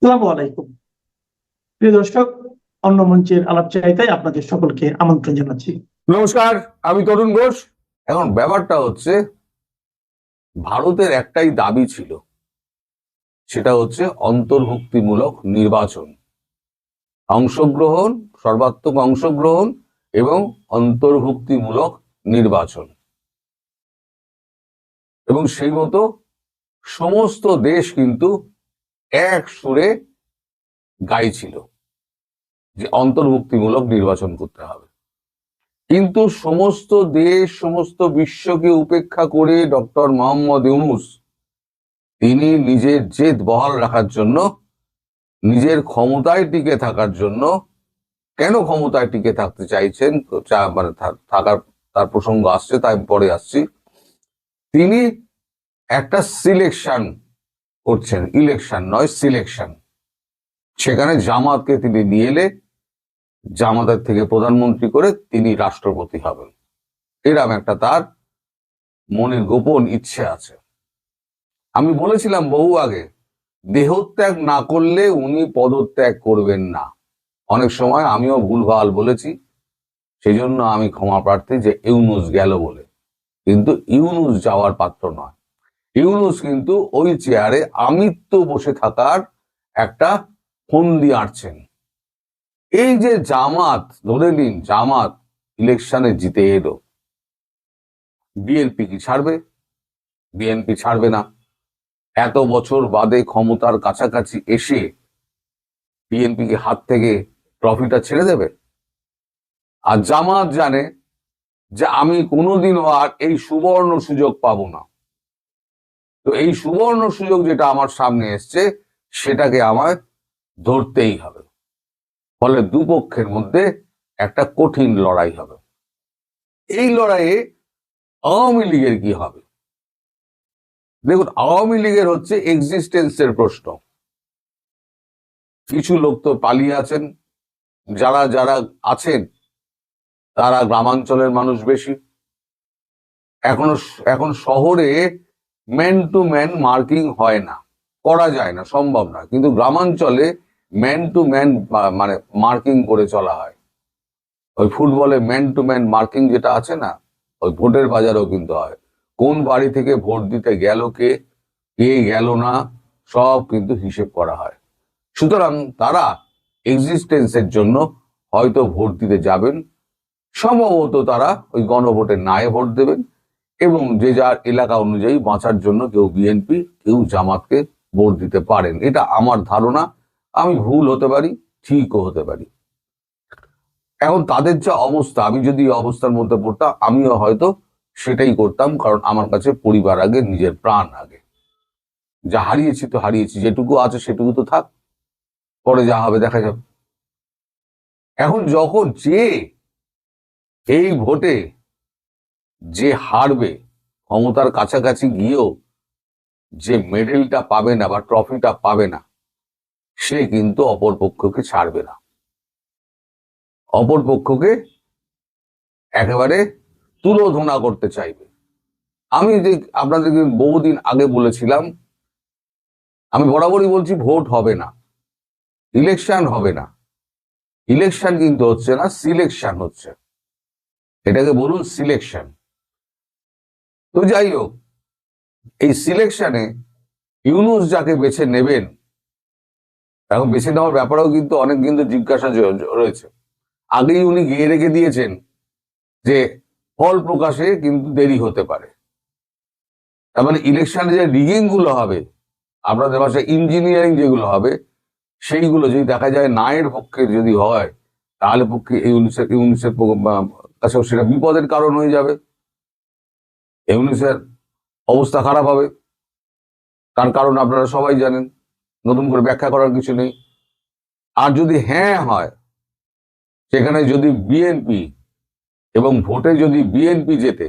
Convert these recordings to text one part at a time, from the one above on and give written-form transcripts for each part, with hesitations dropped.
আসসালামু আলাইকুম। প্রিয় দর্শক, অন্য মঞ্চের আলাপচারিতায় আপনাদের সকলকে আমন্ত্রণ জানাচ্ছি। নমস্কার, আমি তরুণ ঘোষ। এখন ব্যাপারটা হচ্ছে, ভারতের একটাই দাবি ছিল, সেটা হচ্ছে অন্তর্ভুক্তিমূলক নির্বাচন, অংশগ্রহণ, সর্বাত্মক অংশগ্রহণ এবং অন্তর্ভুক্তিমূলক নির্বাচন। এবং সেই মতো সমস্ত দেশ কিন্তু এক সুরে গাইছিল যে অন্তর্ভুক্তিমূলক নির্বাচন করতে হবে। কিন্তু সমস্ত দেশ, সমস্ত বিশ্বকে উপেক্ষা করে ডক্টর মোহাম্মদ ইউনূস তিনি নিজের জেদ বহাল রাখার জন্য, নিজের ক্ষমতায় টিকে থাকার জন্য, কেন ক্ষমতায় টিকে থাকতে চাইছেন, মানে থাকার তার প্রসঙ্গ আসছে, তাই পরে আসছি। তিনি একটা সিলেকশন করছেন, ইলেকশন নয়, সিলেকশন। সেখানে জামাতকে তিনি নিয়ে এলে জামাতের থেকে প্রধানমন্ত্রী করে তিনি রাষ্ট্রপতি হবেন, এরকম একটা তার মনের গোপন ইচ্ছে আছে। আমি বলেছিলাম বহু আগে, দেহত্যাগ না করলে উনি পদত্যাগ করবেন না। অনেক সময় আমিও ভুলভাল বলেছি, সেই জন্য আমি ক্ষমা প্রার্থী যে ইউনূস গেল বলে। কিন্তু ইউনূস যাওয়ার পাত্র নয়। ইউনূস কিন্তু ওই চেয়ারে আমৃত্য বসে থাকার একটা ফন্দি আঁটছেন। এই যে জামাত, ধরে নিন জামাত ইলেকশনে জিতে এলো, বিএনপি কি ছাড়বে? বিএনপি ছাড়বে না। এত বছর বাদে ক্ষমতার কাছাকাছি এসে বিএনপিকে হাত থেকে ট্রফিটা ছেড়ে দেবে? আর জামাত জানে যে আমি কোনোদিনও আর এই সুবর্ণ সুযোগ পাবো না। তো এই সুবর্ণ সুযোগ যেটা আমার সামনে এসছে, সেটাকে আমায় ধরতেই হবে। ফলে দুপক্ষের মধ্যে একটা কঠিন লড়াই হবে। এই লড়াইয়ে আওয়ামী লীগের কি হবে? দেখুন, আওয়ামী লীগের হচ্ছে এক্সিস্টেন্সের প্রশ্ন। কিছু লোক তো পালিয়ে আছেন, যারা যারা আছেন তারা গ্রামাঞ্চলের মানুষ বেশি। এখন শহরে ম্যান টু ম্যান মার্কিং হয় না, করা যায় না, সম্ভব না। কিন্তু গ্রামাঞ্চলে ম্যান টু ম্যান মানে মার্কিং করে চলা হয়। ওই ফুটবলে ম্যান টু ম্যান মার্কিং যেটা আছে না, ওই ভোটের বাজারেও কিন্তু হয়। কোন বাড়ি থেকে ভোট দিতে গেল কে, কে গেল না, সব কিন্তু হিসেব করা হয়। সুতরাং তারা এক্সিস্টেন্সের জন্য হয়তো ভোট দিতে যাবেন, সম্ভবত তারা ওই গণভোটের নায়ে ভোট দেবেন, এবং যে যার এলাকা অনুযায়ী বাঁচার জন্য কেউ বিএনপি, কেউ জামাতকে ভোট দিতে পারেন। এটা আমার ধারণা। আমি ভুল হতে পারি, ঠিকও হতে পারি। এখন তাদের যা অবস্থা, আমি যদি এই অবস্থার মধ্যে পড়তাম, আমিও হয়তো সেটাই করতাম। কারণ আমার কাছে পরিবার আগে, নিজের প্রাণ আগে। যা হারিয়েছি তো হারিয়েছি, যেটুকু আছে সেটুকু তো থাক, পরে যা হবে দেখা যাবে। এখন যখন যে এই ভোটে যে হারবে, ক্ষমতার কাছাকাছি গিয়েও যে মেডেলটা পাবে না বা ট্রফিটা পাবে না, সে কিন্তু অপর পক্ষকে ছাড়বে না। অপর পক্ষকে একেবারে তুলোধনা করতে চাইবে। আমি যে আপনাদেরকে বহুদিন আগে বলেছিলাম, আমি বরাবরই বলছি, ভোট হবে না, ইলেকশন হবে না। ইলেকশন কিন্তু হচ্ছে না, সিলেকশন হচ্ছে। এটাকে বলুন সিলেকশন। তো যাই হোক, এই সিলেকশনে ইউনূস যাকে বেছে নেবেন, এখন বেছে নেওয়ার ব্যাপারেও কিন্তু অনেক কিন্তু জিজ্ঞাসা রয়েছে। আগেই উনি গিয়ে রেখে দিয়েছেন যে ফল প্রকাশে কিন্তু দেরি হতে পারে। তার মানে ইলেকশনে যে রিগিং গুলো হবে, আপনাদের ভাষায় ইঞ্জিনিয়ারিং যেগুলো হবে, সেইগুলো যদি দেখা যায় নায়ের পক্ষে যদি হয়, তাহলে পক্ষে ইউনূসের কাছে সেটা বিপদের কারণ হয়ে যাবে। ইউনূসের অবস্থা খারাপ হবে। তার কারণ আপনারা সবাই জানেন, নতুন করে ব্যাখ্যা করার কিছু নেই। আর যদি হ্যাঁ হয়, সেখানে যদি বিএনপি এবং ভোটে যদি বিএনপি জেতে,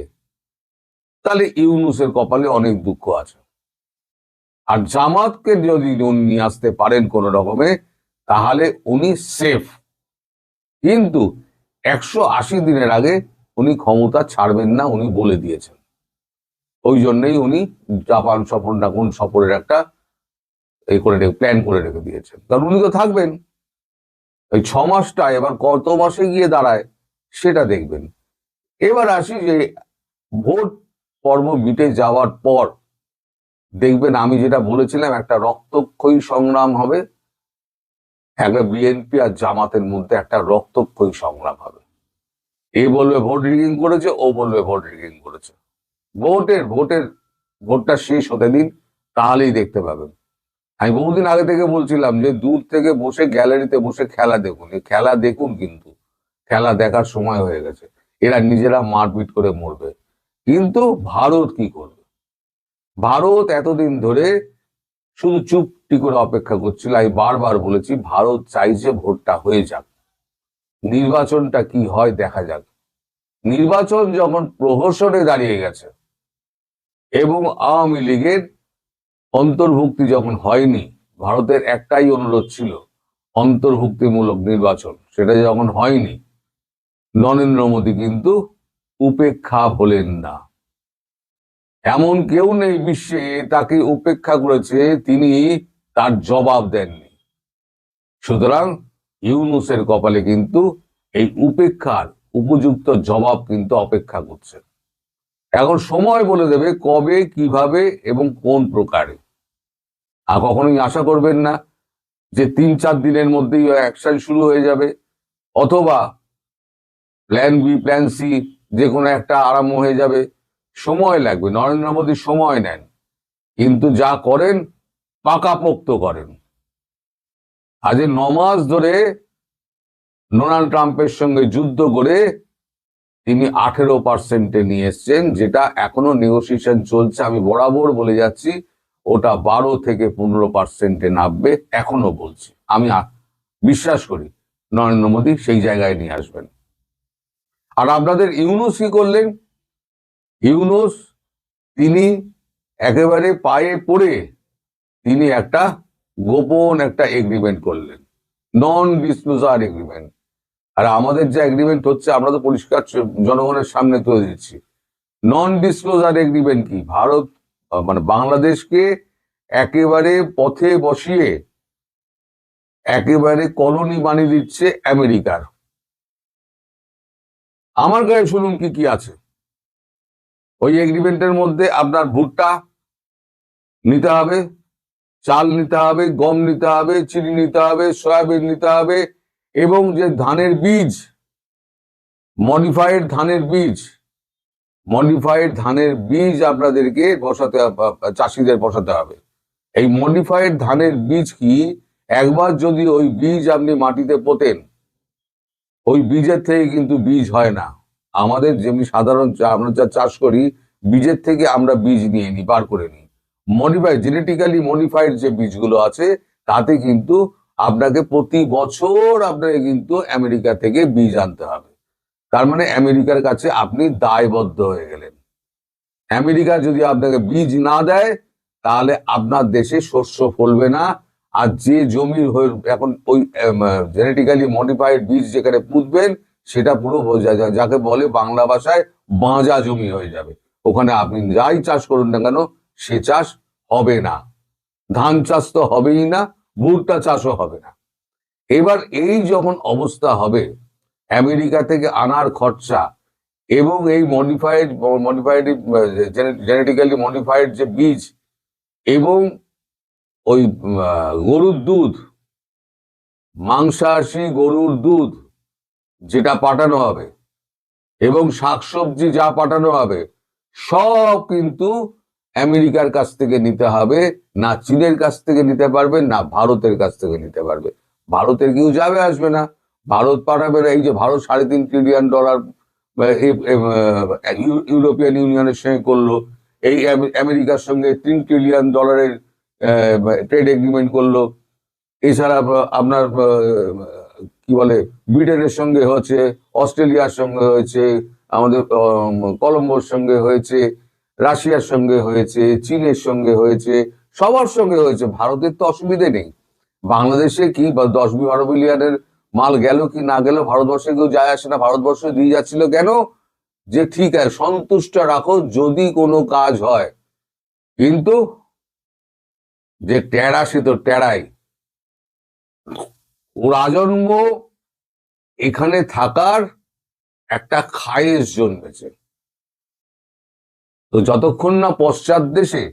তাহলে ইউনূসের কপালে অনেক দুঃখ আছে। আর জামাতকে যদি নিয়ে আসতে পারেন কোন রকমে, তাহলে উনি সেফ। কিন্তু 180 দিনের আগে উনি ক্ষমতা ছাড়বেন না, উনি বলে দিয়েছেন। ওই জন্যই উনি জাপান সফর না কোন সফরের একটা এই করে প্ল্যান করে রেখে দিয়েছেন, কারণ উনি তো থাকবেন। ওই 6 মাসটা এবার কত মাসে গিয়ে দাঁড়ায় সেটা দেখবেন। এবার আসি যে ভোট পর্ব মিটে যাওয়ার পর দেখবেন, আমি যেটা বলেছিলাম, একটা রক্তক্ষয়ী সংগ্রাম হবে, একটা বিএনপি আর জামাতের মধ্যে একটা রক্তক্ষয়ী সংগ্রাম হবে। এ বলবে ভোট রিগিং করেছে, ও বলবে ভোট রিগিং করেছে। ভোটটা শেষ হতে দিন, তাহলেই দেখতে পাবেন। আমি বহুদিন আগে থেকে বলছিলাম যে দূর থেকে বসে গ্যালারিতে বসে খেলা দেখুন, এই খেলা দেখুন, কিন্তু খেলা দেখার সময় হয়ে গেছে। এরা নিজেরা মারপিট করে মরবে। কিন্তু ভারত কি করবে? ভারত এতদিন ধরে শুধু চুপটি করে অপেক্ষা করছিল। আমি বারবার বলেছি, ভারত চাইছে ভোটটা হয়ে যাক, নির্বাচনটা কি হয় দেখা যাক। নির্বাচন যখন প্রহসনে দাঁড়িয়ে গেছে এবং আওয়ামী লীগের অন্তর্ভুক্তি যখন হয়নি, ভারতের একটাই অনুরোধ ছিল অন্তর্ভুক্তিমূলক নির্বাচন, সেটা যখন হয়নি, নরেন্দ্র মোদী কিন্তু উপেক্ষা হলেন না। এমন কেউ নেই বিশ্বে তাকে উপেক্ষা করেছে, তিনি তার জবাব দেননি। সুতরাং ইউনূসের কপালে কিন্তু এই উপেক্ষার উপযুক্ত জবাব কিন্তু অপেক্ষা করছে। এখন সময় বলে দেবে কবে, কিভাবে এবং কোন প্রকারে। আর কখনোই আশা করবেন না যে 3-4 দিনের মধ্যেই অ্যাকশন শুরু হয়ে যাবে, অথবা প্ল্যান বি, প্ল্যান সি, যে কোনো একটা আরম্ভ হয়ে যাবে। সময় লাগবে। নরেন্দ্র মোদী সময় নেন, কিন্তু যা করেন পাকাপোক্ত করেন। আজ 9 মাস ধরে ডোনাল্ড ট্রাম্পের সঙ্গে যুদ্ধ করে তিনি 18% নিয়ে এসছেন, যেটা এখনো নেগোসিয়েশন চলছে। আমি বরাবর বলে যাচ্ছি ওটা 12 থেকে 15% নামবে, এখনো বলছি। আমি বিশ্বাস করি নরেন্দ্র মোদী সেই জায়গায় নিয়ে আসবেন। আর আপনাদের ইউনূস কি করলেন? ইউনূস তিনি একেবারে পায়ে পড়ে তিনি একটা গোপন একটা এগ্রিমেন্ট করলেন, নন ডিসক্লোজার এগ্রিমেন্ট। আর আমাদের যে এগ্রিমেন্ট হচ্ছে, আমরা তো পরিষ্কার জনগণের সামনে তুলে দিচ্ছি। নন ডিসক্লোজার এগ্রিমেন্ট কি? ভারত মানে বাংলাদেশকে একেবারে পথে বসিয়ে একেবারে কলোনি বানিয়ে দিচ্ছে আমেরিকার। আমার গায়ে শুনুন কি কি আছে ওই এগ্রিমেন্টের মধ্যে। আপনার ভুট্টা নিতে হবে, চাল নিতে হবে, গম নিতে হবে, চিনি নিতে হবে, সয়াবিন নিতে হবে, এবং যে ধানের বীজ, মডিফাইড ধানের বীজ আপনাদেরকে বসাতে, চাষিদের বসাতে হবে। এই মডিফাইড ধানের বীজ কি? একবার যদি ওই বীজ আপনি মাটিতে পোতেন, ওই বীজের থেকে কিন্তু বীজ হয় না। আমাদের যেমনি সাধারণ আমরা যা চাষ করি, বীজের থেকে আমরা বীজ নিয়ে নিই, বার করে নিই। জেনেটিক্যালি মডিফাইড যে বীজগুলো আছে, তাতে কিন্তু আপনাকে প্রতি বছর আপনাকে কিন্তু আমেরিকা থেকে বীজ আনতে হবে। তার মানে আমেরিকার কাছে আপনি দায়বদ্ধ হয়ে গেলেন। আমেরিকা যদি আপনাকে বীজ না দেয়, তাহলে আপনার দেশে শস্য ফলবে না। আর যে জমির এখন ওই জেনেটিক্যালি মডিফাইড বীজ যেখানে পুঁতবেন, সেটা পুরো যাকে বলে বাংলা ভাষায় বাঁজা জমি হয়ে যাবে। ওখানে আপনি যাই চাষ করুন না কেন, সে চাষ হবে না। ধান চাষ তো হবেই না, ভুট্টা চাষও হবে না। এবার এই যখন অবস্থা হবে, আমেরিকা থেকে আনার খরচা এবং এই জেনেটিক্যালি মডিফাইড যে বীজ, এবং ওই গরুর দুধ, মাংসাশী গরুর দুধ যেটা পাঠানো হবে, এবং শাকসবজি যা পাঠানো হবে, সব কিন্তু আমেরিকার কাছ থেকে নিতে হবে। না চীনের কাছ থেকে নিতে পারবে, না ভারতের কাছ থেকে নিতে পারবে। ভারতের কেউ যাবে আসবে না, ভারত পাঠাবে না। এই যে ভারত $3.5 ট্রিলিয়ন ইউরোপিয়ান ইউনিয়নের সঙ্গে করলো, এই আমেরিকার সঙ্গে $3 ট্রিলিয়ন ট্রেড এগ্রিমেন্ট করলো। এছাড়া আপনার কি বলে, ব্রিটেনের সঙ্গে হয়েছে, অস্ট্রেলিয়ার সঙ্গে হয়েছে, আমাদের কলম্বোর সঙ্গে হয়েছে, রাশিয়ার সঙ্গে হয়েছে, চীনের সঙ্গে হয়েছে, সবার সঙ্গে হয়েছে। ভারতের তো অসুবিধে নেই। বাংলাদেশে কি 10-12 বিলিয়নের মাল গেল কি না গেল, ভারতবর্ষে কেউ যায় আসে না। ভারতবর্ষ দিয়ে যাচ্ছিল কেন? যে ঠিক আছে, সন্তুষ্ট রাখো যদি কোনো কাজ হয়। কিন্তু যে টেরা সে তো টেরাই, ওর আজন্ম এখানে থাকার একটা খায়েশ জন্মেছে। তো যতক্ষণ না পশ্চাৎ দেশে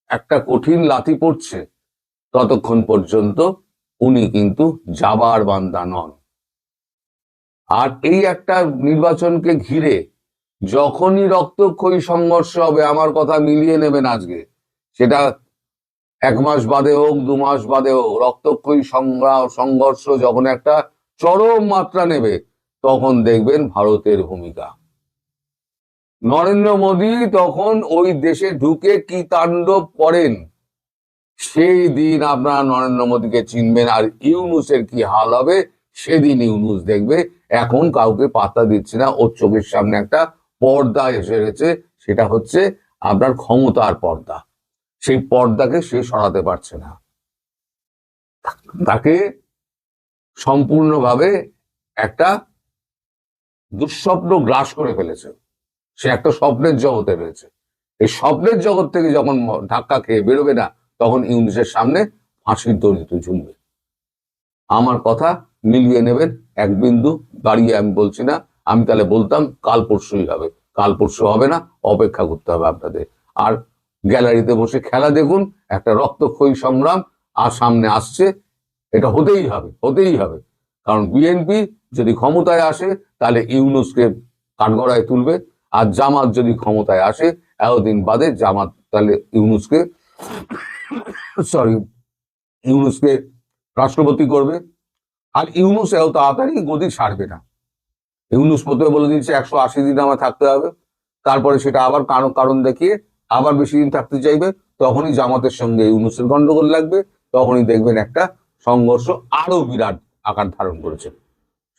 একটা কঠিন লাথি পড়ছে ততক্ষণ পর্যন্ত উনি কিন্তু যাবার বান্দা নন। আর এই একটা নির্বাচনকে ঘিরে যখনই রক্তক্ষয়ী সংঘর্ষ হবে, আমার কথা মিলিয়ে নেবেন আজকে, সেটা 1 মাস বাদে হোক 2 মাস বাদে হোক, রক্তক্ষয়ী সংঘর্ষ যখন একটা চরম মাত্রা নেবে তখন দেখবেন ভারতের ভূমিকা। নরেন্দ্র মোদী তখন ওই দেশে ঢুকে কি তাণ্ডব করেন সেই দিন আপনারা নরেন্দ্র মোদীকে চিনবেন। আর ইউনূসের কি হাল হবে সেদিন ইউনূস দেখবে। এখন কাউকে পাত্তা দিচ্ছে না, ওর চোখের সামনে একটা পর্দা এসে গেছে, সেটা হচ্ছে আপনার ক্ষমতার পর্দা। সেই পর্দাকে সে সরাতে পারছে না, তাকে সম্পূর্ণভাবে একটা দুঃস্বপ্ন গ্রাস করে ফেলেছে। সে একটা স্বপ্নের জগতে রয়েছে। এই স্বপ্নের জগৎ থেকে যখন ধাক্কা খেয়ে বেরোবে না, তখন ইউনূসের সামনে ফাঁসির দড়িতে ঝুলবে। আমার কথা মিলিয়ে নেবেন, এক বিন্দু বাড়িয়ে আমি বলছি না। আমি তাহলে বলতাম কাল পরশুই হবে, কাল পরশু হবে না, অপেক্ষা করতে হবে আপনাদের। আর গ্যালারিতে বসে খেলা দেখুন, একটা রক্তক্ষয়ী সংগ্রাম আর সামনে আসছে, এটা হতেই হবে, হতেই হবে। কারণ বিএনপি যদি ক্ষমতায় আসে তাহলে ইউনূসকে কাঠগড়ায় তুলবে, আর জামাত যদি ক্ষমতায় আসে এতদিন বাদে জামাত তাহলে ইউনূসকে রাষ্ট্রপতি করবে। আর ইউনূস এত তাড়াতাড়ি গদি ছাড়বে না। ইউনূস প্রথমে বলে দিচ্ছে 180 দিন আমার থাকতে হবে, তারপরে সেটা আবার কারণ দেখিয়ে আবার বেশি দিন থাকতে চাইবে। তখনই জামাতের সঙ্গে ইউনূসের গন্ডগোল লাগবে, তখনই দেখবেন একটা সংঘর্ষ আরো বিরাট আকার ধারণ করেছে।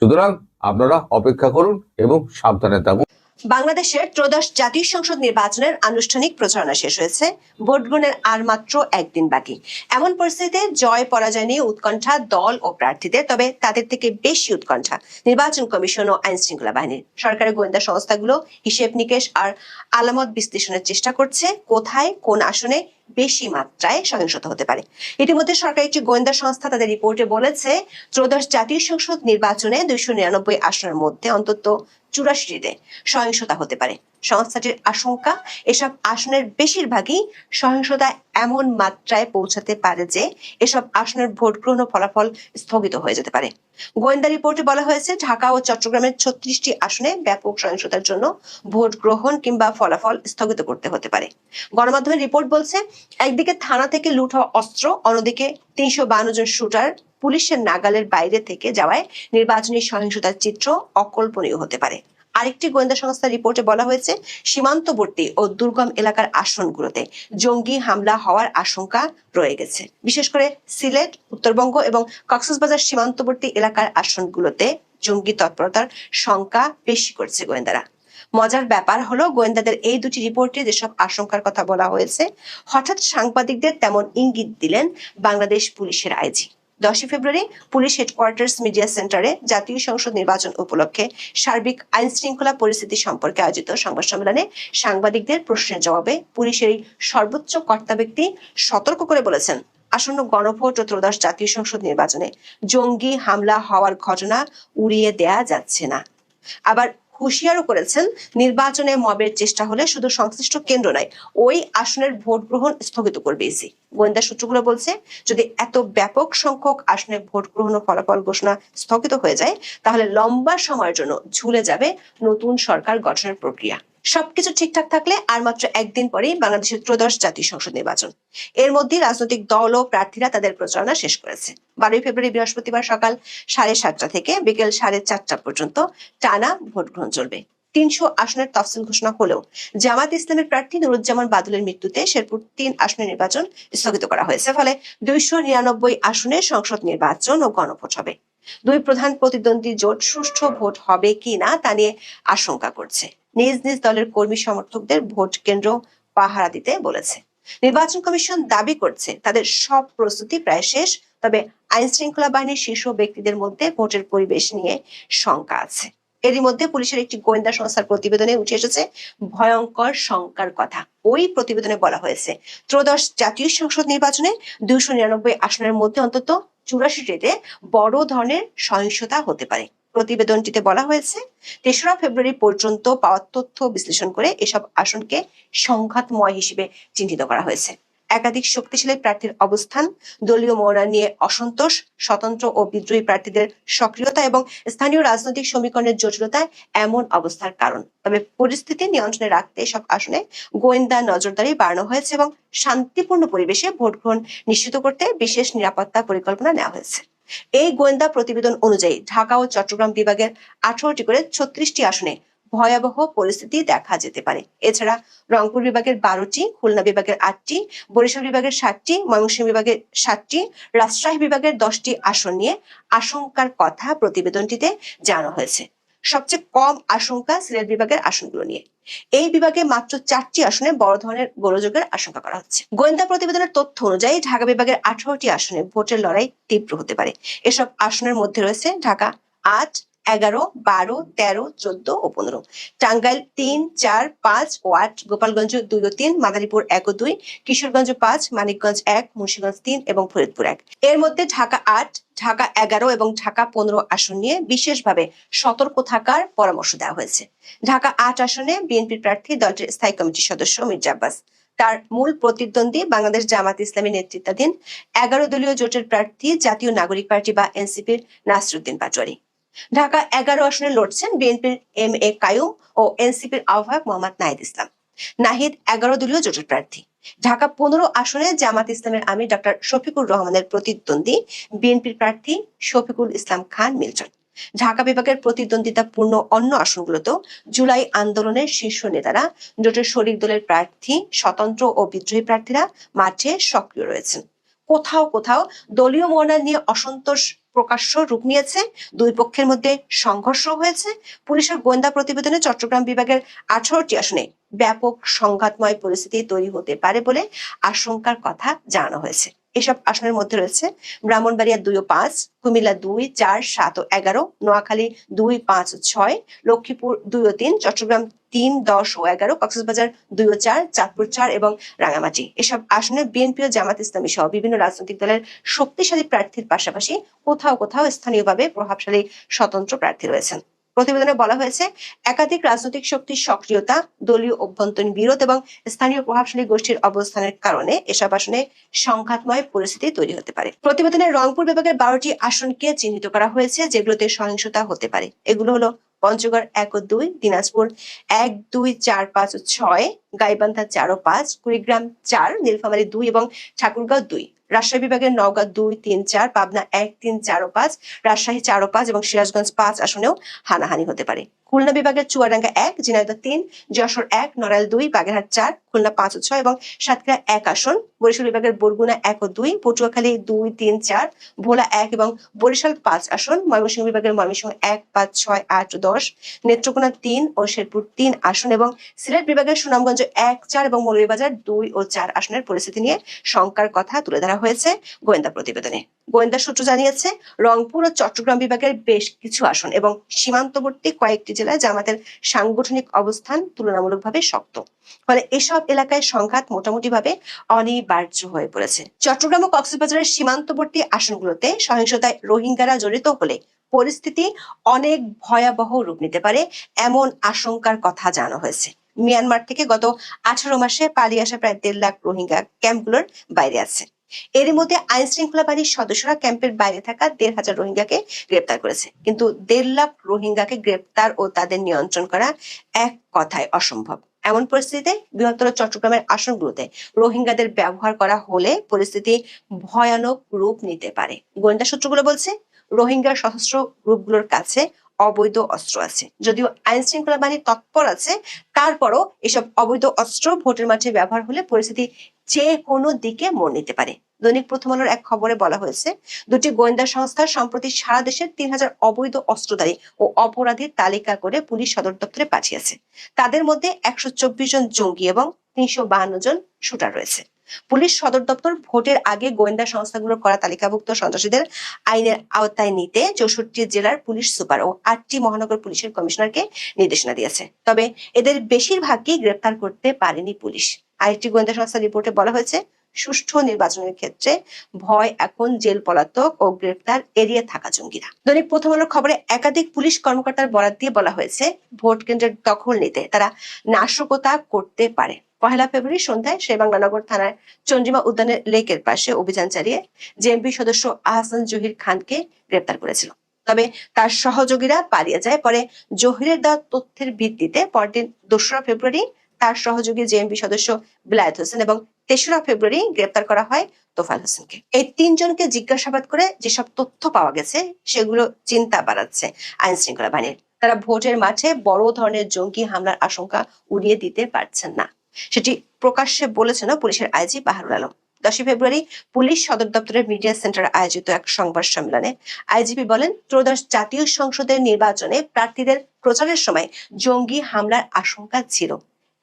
সুতরাং আপনারা অপেক্ষা করুন এবং সাবধানে থাকুন। বাংলাদেশের ত্রয়োদশ জাতীয় সংসদ নির্বাচনের আনুষ্ঠানিক প্রচারণা শেষ হয়েছে। ভোট গ্রহণের আর মাত্র একদিন বাকি। এমন পরিস্থিতিতে জয় পরাজয় নিয়ে উৎকণ্ঠা দল ও প্রার্থীদের, তবে তাদের থেকে বেশি উৎকণ্ঠা নির্বাচন কমিশন ও আইন শৃঙ্খলা বাহিনীর। সরকারের গোয়েন্দা সংস্থাগুলো হিসেব নিকেশ আর আলামত বিশ্লেষণের চেষ্টা করছে কোথায় কোন আসনে বেশি মাত্রায় সহিংসতা হতে পারে। ইতিমধ্যে সরকারি একটি গোয়েন্দা সংস্থা তাদের রিপোর্টে বলেছে, ত্রয়োদশ জাতীয় সংসদ নির্বাচনে 299 আসনের মধ্যে অন্তত 84টিতে সহিংসতা হতে পারে। সংস্থাটির আশঙ্কা, এসব আসনের বেশিরভাগই সহিংসতা এমন মাত্রায় পৌঁছাতে পারে যে এসব আসনের ভোট গ্রহণ ফলাফল স্থগিত হয়ে যেতে পারে। গোয়েন্দা রিপোর্টে বলা হয়েছে, ঢাকা ও চট্টগ্রামের 36টি আসনে ব্যাপক সহিংসতার জন্য ভোট গ্রহণ কিংবা ফলাফল স্থগিত করতে হতে পারে। গণমাধ্যমের রিপোর্ট বলছে, একদিকে থানা থেকে লুট হওয়া অস্ত্র, অন্যদিকে 352 জন শুটার পুলিশের নাগালের বাইরে থেকে যাওয়ায় নির্বাচনী সহিংসতার চিত্র অকল্পনীয় হতে পারে। আরেকটি গোয়েন্দা সংস্থার রিপোর্টে বলা হয়েছে, সীমান্তবর্তী ও দুর্গম এলাকার আসনগুলোতে জঙ্গি হামলা হওয়ার আশঙ্কা রয়ে গেছে। বিশেষ করে সিলেট, উত্তরবঙ্গ এবং কক্সবাজার সীমান্তবর্তী এলাকার আসনগুলোতে জঙ্গি তৎপরতার শঙ্কা বেশি করছে গোয়েন্দারা। মজার ব্যাপার হলো, গোয়েন্দাদের এই দুটি রিপোর্টে যেসব আশঙ্কার কথা বলা হয়েছে, হঠাৎ সাংবাদিকদের তেমন ইঙ্গিত দিলেন বাংলাদেশ পুলিশের আইজি। 10 ফেব্রুয়ারি পুলিশ হেডকোয়ার্টার্স মিডিয়া সেন্টারে জাতীয় সংসদ নির্বাচন উপলক্ষে সার্বিক আইন শৃঙ্খলা পরিস্থিতি সম্পর্কে আয়োজিত সংবাদ সম্মেলনে সাংবাদিকদের প্রশ্নের জবাবে পুলিশের এই সর্বোচ্চ কর্তা ব্যক্তি সতর্ক করে বলেছেন, আসন্ন গণভোট ও ত্রয়োদশ জাতীয় সংসদ নির্বাচনে জঙ্গি হামলা হওয়ার ঘটনা উড়িয়ে দেয়া যাচ্ছে না। আবার হুঁশিয়ারও করেছেন, নির্বাচনে মবের চেষ্টা হলে শুধু সংশ্লিষ্ট কেন্দ্র নয়, ওই আসনের ভোট গ্রহণ স্থগিত করবে ইসি। গোয়েন্দা সূত্রগুলো বলছে, যদি এত ব্যাপক সংখ্যক আসনে ভোট গ্রহণ ও ফলাফল ঘোষণা স্থগিত হয়ে যায়, তাহলে লম্বা সময়ের জন্য ঝুলে যাবে নতুন সরকার গঠনের প্রক্রিয়া। সবকিছু ঠিকঠাক থাকলে আর মাত্র একদিন পরেই বাংলাদেশের ত্রয়োদশ জাতীয় সংসদ নির্বাচন। এর মধ্যে রাজনৈতিক দল ও প্রার্থীরা তাদের প্রচারণা শেষ করেছে। 12 ফেব্রুয়ারি বৃহস্পতিবার সকাল 7:30 থেকে বিকেল 4:30 পর্যন্ত টানা ভোট গ্রহণ চলবে। 300 আসনের তফসিল ঘোষণা হলেও জামাত ইসলামের প্রার্থী নুরুজ্জামান বাদলের মৃত্যুতে শেরপুর 3 আসনের নির্বাচন স্থগিত করা হয়েছে। ফলে 299 আসনে সংসদ নির্বাচন ও গণভোট হবে। দুই প্রধান প্রতিদ্বন্দ্বী জোট সুষ্ঠু ভোট হবে কি না তা নিয়ে আশঙ্কা করছে। নিজ নিজ দলের কর্মী সমর্থকদের ভোট কেন্দ্র পাহারা দিতে বলেছে। নির্বাচন কমিশন দাবি করছে, তাদের সব প্রস্তুতি প্রায় শেষ, তবে আইন শৃঙ্খলা বাহিনীর শীর্ষ ব্যক্তিদের মধ্যে ভোটের পরিবেশ নিয়ে শঙ্কা আছে। এরই মধ্যে পুলিশের একটি গোয়েন্দা সংস্থার প্রতিবেদনে উঠে এসেছে ভয়ঙ্কর শঙ্কার কথা। ওই প্রতিবেদনে বলা হয়েছে ত্রয়োদশ জাতীয় সংসদ নির্বাচনে 299 আসনের মধ্যে অন্তত 84টিতে বড় ধরনের সহিংসতা হতে পারে। প্রতিবেদনটিতে বলা হয়েছে 3রা ফেব্রুয়ারি পর্যন্ত পাওয়া তথ্য বিশ্লেষণ করে এসব আসনকে সংঘাতময় হিসেবে চিহ্নিত করা হয়েছে। একাধিক শক্তিশালী প্রার্থীর অবস্থান, দলীয় মহড়া নিয়ে অসন্তোষ, স্বতন্ত্র ও বিদ্রোহী প্রার্থীদের সক্রিয়তা এবং স্থানীয় রাজনৈতিক সমীকরণের জটিলতায় এমন অবস্থার কারণ। তবে পরিস্থিতি নিয়ন্ত্রণে রাখতে সব আসনে গোয়েন্দা নজরদারি বাড়ানো হয়েছে এবং শান্তিপূর্ণ পরিবেশে ভোট গ্রহণ নিশ্চিত করতে বিশেষ নিরাপত্তা পরিকল্পনা নেওয়া হয়েছে। এই গোয়েন্দা প্রতিবেদন অনুযায়ী ঢাকা ও চট্টগ্রাম বিভাগের 18টি করে 36টি আসনে ভয়াবহ পরিস্থিতি দেখা যেতে পারে। এছাড়া রংপুর বিভাগের 12টি, খুলনা বিভাগের 8টি, বরিশাল বিভাগের 7টি, ময়মনসিংহ বিভাগের 7টি, রাজশাহী বিভাগের 10টি আসন নিয়ে আশঙ্কার কথা প্রতিবেদনটিতে জানানো হয়েছে। সবচেয়ে কম আশঙ্কা সিলেট বিভাগের আসনগুলো নিয়ে। এই বিভাগে মাত্র 4টি আসনে বড় ধরনের গোলযোগের আশঙ্কা করা হচ্ছে। গোয়েন্দা প্রতিবেদনের তথ্য অনুযায়ী ঢাকা বিভাগের 18টি আসনে ভোটের লড়াই তীব্র হতে পারে। এসব আসনের মধ্যে রয়েছে ঢাকা 8, 11, 12, 13, 14 ও 15, টাঙ্গাইল 3, 4, 5 ও 8, গোপালগঞ্জ 2 ও 3, মাদারীপুর 1 ও 2, কিশোরগঞ্জ 5, মানিকগঞ্জ 1, মুন্সিগঞ্জ 3 এবং ফরিদপুর 1। এর মধ্যে ঢাকা 8, ঢাকা 11 এবং ঢাকা 15 আসন নিয়ে বিশেষভাবে সতর্ক থাকার পরামর্শ দেওয়া হয়েছে। ঢাকা 8 আসনে বিএনপির প্রার্থী দলটির স্থায়ী কমিটির সদস্য মির্জা আব্বাস, তার মূল প্রতিদ্বন্দ্বী বাংলাদেশ জামাত ইসলামী নেতৃত্বাধীন 11 দলীয় জোটের প্রার্থী জাতীয় নাগরিক পার্টি বা এনসিপির নাসিরউদ্দিন পাটোয়ারি। ঢাকা 11 আসনে লড়ছেন বিএনপির এম.এ. কাইয়ুম ও এনসিপির আহ্বায়ক মোহাম্মদ নাহিদ ইসলাম। নাহিদ 11 দলীয় জোটের প্রার্থী। ঢাকা 15 আসনে জামাত ইসলামের আমির ডক্টর শফিকুর রহমানের প্রতিদ্বন্দ্বী বিএনপির প্রার্থী শফিকুল ইসলাম খান মিল্টন। ঢাকা বিভাগের প্রতিদ্বন্দ্বিতাপূর্ণ অন্য আসনগুলোতেও জুলাই আন্দোলনের শীর্ষ নেতারা, জোটের শরিক দলের প্রার্থী, স্বতন্ত্র ও বিদ্রোহী প্রার্থীরা মাঠে সক্রিয় রয়েছেন। কোথাও কোথাও দলীয় মহড়া নিয়ে অসন্তোষ প্রকাশ্য রূপ নিয়েছে, দুই পক্ষের মধ্যে সংঘর্ষ হয়েছে। পুলিশের গোয়েন্দা প্রতিবেদনে চট্টগ্রাম বিভাগের 18টি আসনে ব্যাপক সংঘাতময় পরিস্থিতি তৈরি হতে পারে বলে আশঙ্কার কথা জানানো হয়েছে। এসব আসনের মধ্যে রয়েছে ব্রাহ্মণবাড়িয়া 2 ও 5, কুমিল্লা 2, 4, 7 ও 11, নোয়াখালী 2, 5 ও 6, লক্ষ্মীপুর 2 ও 3, চট্টগ্রাম 3, 10 ও 11, কক্সবাজার 2 ও 4, চাঁদপুর 4 এবং রাঙামাটি। এসব আসনে বিএনপি ও জামাত ইসলামী সহ বিভিন্ন রাজনৈতিক দলের শক্তিশালী প্রার্থীর পাশাপাশি কোথাও কোথাও স্থানীয়ভাবে প্রভাবশালী স্বতন্ত্র প্রার্থী রয়েছেন। প্রতিবেদনে বলা হয়েছে একাধিক রাজনৈতিক শক্তির সক্রিয়তা, দলীয় অভ্যন্তরীণ বিরোধ এবং স্থানীয় প্রভাবশালী গোষ্ঠীর অবস্থানের কারণে এসব আসনে সংঘাতময় পরিস্থিতি তৈরি হতে পারে। প্রতিবেদনে রংপুর বিভাগের 12টি আসনকে চিহ্নিত করা হয়েছে যেগুলোতে সহিংসতা হতে পারে। এগুলো হলো পঞ্চগড় 1 ও 2, দিনাজপুর 1, 2, 4, 5 ও 6, গাইবান্ধা 4 ও 5, কুড়িগ্রাম 4, নীলফামারী 2 এবং ঠাকুরগাঁও 2, রাজশাহী বিভাগের নওগাঁ 2, 3, 4, পাবনা 1, 3, 4 ও 5, রাজশাহী 4 ও 5 এবং সিরাজগঞ্জ 5 আসনেও হানাহানি হতে পারে। খুলনা বিভাগের চুয়াডাঙ্গা 1, ঝিনাইদহ 3, যশোর 1, নড়াইল 2, বাগেরহাট 4, খুলনা 5 ও 6 এবং সাতক্ষীরা 1 আসন, বরিশাল বিভাগের বরগুনা 1 ও 2, পটুয়াখালী 2, 3, 4, ভোলা 1 এবং বরিশাল 5 আসন, ময়মনসিংহ বিভাগের ময়মনসিংহ 1, 5, 6, 8 ও 10, নেত্রকোনা 3 ও শেরপুর 3 আসন এবং সিলেট বিভাগের সুনামগঞ্জ 1, 4 এবং মৌলভীবাজার 2 ও 4 আসনের পরিস্থিতি নিয়ে শঙ্কার কথা তুলে ধরা হয়েছে গোয়েন্দা প্রতিবেদনে। গোয়েন্দা সূত্র জানিয়েছে রংপুর ও চট্টগ্রাম বিভাগের বেশ কিছু আসন এবং সীমান্তবর্তী কয়েকটি জেলায় জামাতের সাংগঠনিক অবস্থান তুলনামূলকভাবে শক্ত, ফলে এসব এলাকায় সংঘাত মোটামুটিভাবে অনিবার্য হয়ে পড়েছে। চট্টগ্রাম ও কক্সবাজারের সীমান্তবর্তী আসনগুলোতে সহিংসতায় রোহিঙ্গারা জড়িত হলে পরিস্থিতি অনেক ভয়াবহ রূপ নিতে পারে এমন আশঙ্কার কথা জানানো হয়েছে। মিয়ানমার থেকে গত 18 মাসে পালিয়ে আসা প্রায় 1.5 লাখ রোহিঙ্গা ক্যাম্পগুলোর বাইরে আছে। এরই মধ্যে আইন শৃঙ্খলা বাহিনীর সদস্যরা ক্যাম্পের বাইরে থাকা 1,500 রোহিঙ্গাকে গ্রেপ্তার করেছে, কিন্তু 1.5 লাখ রোহিঙ্গাকে গ্রেপ্তার ও তাদের নিয়ন্ত্রণ করা এক কথায় অসম্ভব। এমন পরিস্থিতিতে বৃহত্তর চট্টগ্রামের আসনগুলোতে রোহিঙ্গাদের ব্যবহার করা হলে পরিস্থিতি ভয়ানক রূপ নিতে পারে। গোয়েন্দা সূত্রগুলো বলছে রোহিঙ্গা সশস্ত্র গ্রুপগুলোর কাছে অবৈধ অস্ত্র আছে। যদিও আইন শৃঙ্খলা বাহিনী তৎপর আছে, তারপরও এসব অবৈধ অস্ত্র ভোটের মাঠে ব্যবহার হলে পরিস্থিতি যে কোনো দিকে মোড় নিতে পারে। দৈনিক প্রথম আলোর এক খবরে বলা হয়েছে দুটি গোয়েন্দা সংস্থা সম্প্রতি সারা দেশে 3,000 অবৈধ অস্ত্রধারী ও অপরাধীর তালিকা করে পুলিশ সদর দপ্তরে পাঠিয়েছে। তাদের মধ্যে 124 জন জঙ্গি এবং 352 জন শুটার রয়েছে। পুলিশ সদর দপ্তর ভোটের আগে গোয়েন্দা সংস্থাগুলোর করা তালিকাভুক্ত সন্ত্রাসীদের আইনের আওতায় নিতে 64 জেলার পুলিশ সুপার ও 8টি মহানগর পুলিশের কমিশনারকে নির্দেশনা দিয়েছে। তবে এদের বেশিরভাগই গ্রেপ্তার করতে পারেনি পুলিশ। আরেকটি গোয়েন্দা সংস্থার রিপোর্টে বলা হয়েছে, সুষ্ঠু নির্বাচনের ক্ষেত্রে ভয় এখন জেল পলাতক ও গ্রেপ্তার এড়িয়ে থাকা জঙ্গিরা। দৈনিক প্রথম আলোর খবরে একাধিক পুলিশ কর্মকর্তার বরাত দিয়ে বলা হয়েছে, ভোট কেন্দ্রের দখল নিতে তারা নাশকতা করতে পারে। 1 ফেব্রুয়ারি সন্ধ্যায় শেরেবাংলানগর থানার চন্দ্রিমা উদ্যানের লেকের পাশে অভিযান চালিয়ে জেএমবি সদস্য আহসান জহির খানকে গ্রেপ্তার করেছিল। তবে তার সহযোগীরা পালিয়ে যায়। পরে জহিরের দেওয়া তথ্যের ভিত্তিতে পরদিন 2 ফেব্রুয়ারি তার সহযোগী জেএমবি সদস্য বিলায়েত হোসেন এবং 3 ফেব্রুয়ারি গ্রেপ্তার করা হয় তোফাল হোসেনকে। এই 3 জনকে জিজ্ঞাসাবাদ করে যেসব তথ্য পাওয়া গেছে সেগুলো চিন্তা বাড়াচ্ছে আইন শৃঙ্খলা বাহিনীর। তারা ভোটের মাঠে বড় ধরনের জঙ্গি হামলার আশঙ্কা উড়িয়ে দিতে পারছেন না, সেটি প্রকাশ্যে বলেছেন পুলিশের আইজি বাহারুল আলম। 10 ফেব্রুয়ারি পুলিশ সদর দপ্তরের মিডিয়া সেন্টারে আয়োজিত এক সংবাদ সম্মেলনে আইজিপি বলেন, ত্রয়োদশ জাতীয় সংসদের নির্বাচনে প্রার্থীদের প্রচারের সময় জঙ্গি হামলার আশঙ্কা ছিল,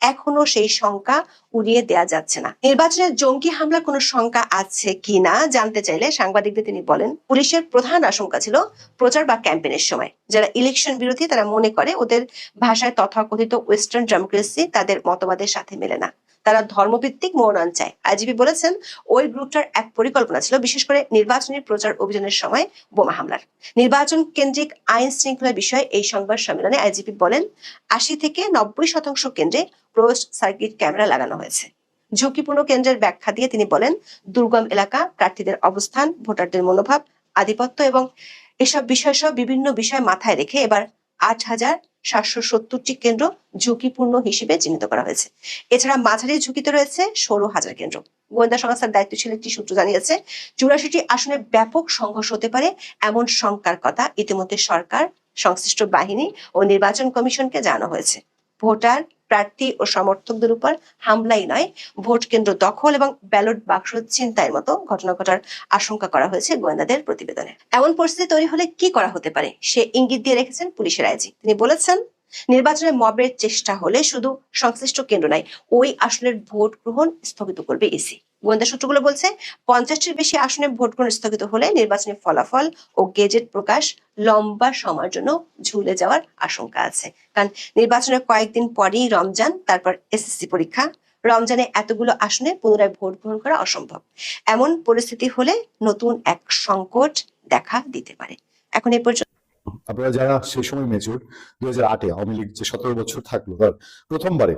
এখনো সেই শঙ্কা উড়িয়ে দেয়া যাচ্ছে না। নির্বাচনে জঙ্গি হামলার কোনো শঙ্কা আছে কিনা জানতে চাইলে সাংবাদিকদের তিনি বলেন, পুলিশের প্রধান আশঙ্কা ছিল প্রচার বা ক্যাম্পেইনের সময় যারা ইলেকশন বিরোধী তারা মনে করে ওদের ভাষায় তথাকথিত ওয়েস্টার্ন ডেমোক্রেসি তাদের মতবাদের সাথে মেলে না, তারা ধর্মভিত্তিক মনোনয়ন চায়। আইজিপি বলেছেন, ওই গ্রুপটার এক পরিকল্পনা ছিল বিশেষ করে নির্বাচনী প্রচার অভিযানের সময় বোমা হামলার। নির্বাচন কেন্দ্রিক আইন শৃঙ্খলা বিষয়ে এই সংবাদ সম্মেলনে আইজিপি বলেন, 80 থেকে 90% কেন্দ্রে ক্লোজড সার্কিট ক্যামেরা লাগানো হয়েছে। ঝুঁকিপূর্ণ কেন্দ্রের ব্যাখ্যা দিয়ে তিনি বলেন, দুর্গম এলাকা, প্রার্থীদের অবস্থান, ভোটারদের মনোভাব, আধিপত্য এবং এসব বিষয় সহ বিভিন্ন বিষয় মাথায় রেখে এবার 8,770টি কেন্দ্র ঝুঁকিপূর্ণ হিসেবে চিহ্নিত করা হয়েছে। এছাড়া মাঝারি ঝুঁকিতে রয়েছে 16,000 কেন্দ্র। গোয়েন্দা সংস্থার দায়িত্বশীল একটি সূত্র জানিয়েছে, 84টি আসনে ব্যাপক সংঘর্ষ হতে পারে এমন শঙ্কার কথা ইতিমধ্যে সরকার, সংশ্লিষ্ট বাহিনী ও নির্বাচন কমিশনকে জানানো হয়েছে। ভোটার, প্রার্থী ও সমর্থকদের উপর হামলাই নয়, ভোট কেন্দ্র দখল এবং ব্যালট বাক্স ছিনতাইয়ের মতো ঘটনা ঘটার আশঙ্কা করা হয়েছে গোয়েন্দাদের প্রতিবেদনে। এমন পরিস্থিতি তৈরি হলে কি করা হতে পারে সে ইঙ্গিত দিয়ে রেখেছেন পুলিশের আইজি। তিনি বলেছেন, নির্বাচনে মবের চেষ্টা হলে শুধু সংশ্লিষ্ট কেন্দ্র নয়, ওই আসনের ভোট গ্রহণ স্থগিত করবে ইসি। গোয়েন্দা সূত্রগুলো বলছে, 50টির বেশি আসনে ভোট গ্রহণ স্থগিত হলে নির্বাচনী ফলাফল ও গেজেট প্রকাশ লম্বা সময়ের জন্য ঝুলে যাওয়ার আশঙ্কা আছে। কারণ নির্বাচনের কয়েকদিন পরেই রমজান, তারপর এসএসসি পরীক্ষা। রমজানে এতগুলো আসনে পুনরায় ভোট গ্রহণ করা অসম্ভব। এমন পরিস্থিতি হলে নতুন এক সংকট দেখা দিতে পারে। এখন এই পর্যন্ত আপনারা যারা সেই সময় মেচুর 2008-এ আওয়ামী লীগ যে 17 বছর থাকলো, তার প্রথমবারে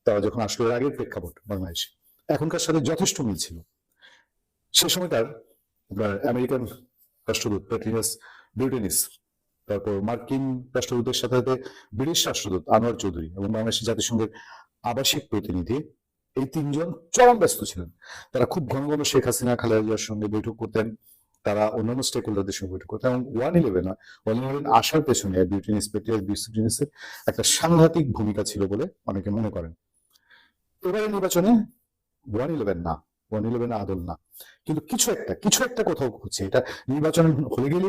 তারা যখন আসলো, এর আগের প্রেক্ষাপট বাংলাদেশে এখনকার সাথে যথেষ্ট মিল ছিল। সে সময়কার আপনার আমেরিকান রাষ্ট্রদূত প্যাট্রিয়াস বিউটেনিস, তারপর মার্কিন রাষ্ট্রদূতের সাথে সাথে ব্রিটিশ রাষ্ট্রদূত আনোয়ার চৌধুরী এবং বাংলাদেশের জাতিসংঘের আবাসিক প্রতিনিধি, এই 3 জন চরম ব্যস্ত ছিলেন। তারা খুব ঘন ঘন শেখ হাসিনা, খালেদা জিয়ার সঙ্গে বৈঠক করতেন, তারা অন্যান্য স্টেক হোল্ডারদের সঙ্গে বৈঠক করতেন এবং 111 আসার পেছনে বিউটেনিস, প্যাট্রিয়াস বিউটেনিসের একটা সাংঘাতিক ভূমিকা ছিল বলে অনেকে মনে করেন। এবারে নির্বাচনে 111 আদল না, কিন্তু কিছু একটা কোথাও হচ্ছে। এটা নির্বাচন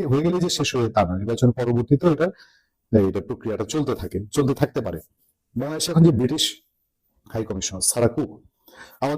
হয়ে গেলে যে শেষ হয়ে তা না, নির্বাচন পরবর্তীতে এটা প্রক্রিয়াটা চলতে থাকতে পারে। বাংলাদেশে এখন যে British high commissioner Sarah cook